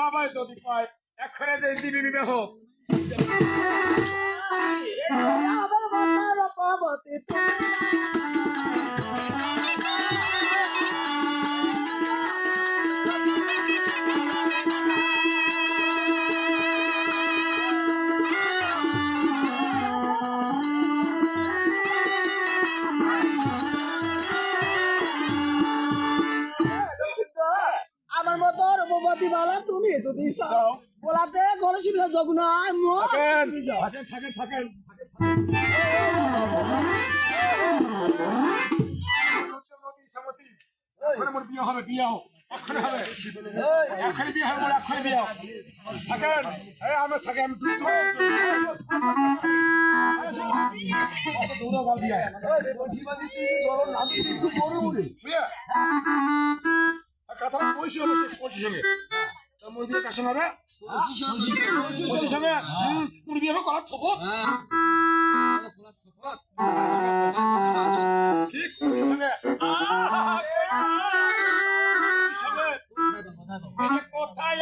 বাবাই যদি পায় এখনে যে দিবি বিবাহ আমার মতো রূপবতী বালা তুমি যদি বলাতে গণশীল যোগ নয় থাকেন মোর বিয়ে হবে বিয়ে এখনই হবে এখনই বিয়ে হবে মোর এখনই বিয়ে থাকেন আমি থাকি আমি কথা কইছি অবশ্যই কইছিস সঙ্গে মোর বিয়ে কার সঙ্গে হবে কইছিস সঙ্গে মোর বিয়ে হবে করার থবো ঠিক কইছিস সঙ্গে কোথায়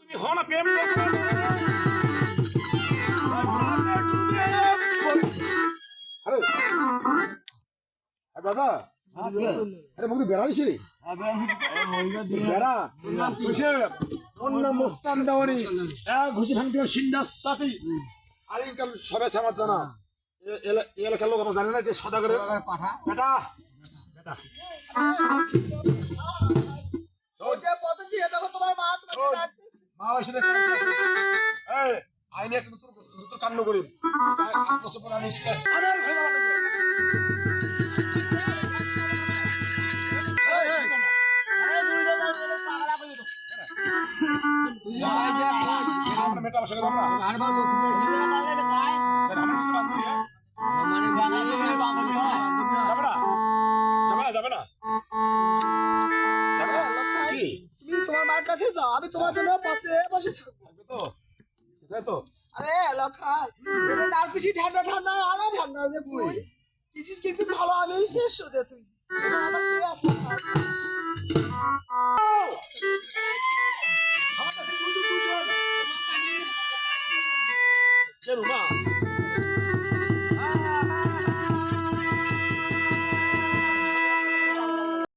তুমি হনা প্রেম দাদা আরে মুখ বেড়া দিছি বেড়া অন্য মোস্তান দেওয়ানি ঘুষি ভাঙতে সিন্দাস সাথী আলিকাল সবে আমার জানা এলাকার লোক আমার জানে না যে সদা করে পাঠা বেটা বেটা আইনে একটা নতুন কাণ্ড করি যাবে না তুমি তোমার মার কাছে যাও আমি তোমার জন্য পাশে বসে থাকবো তো তো আরে লক্ষাই আর কিছু ঠান্ডা ঠান্ডা আরো ঠান্ডা যে তুই কিছু কিন্তু ভালো আমি শেষ হয়ে তুই আমার কি আছে রুমা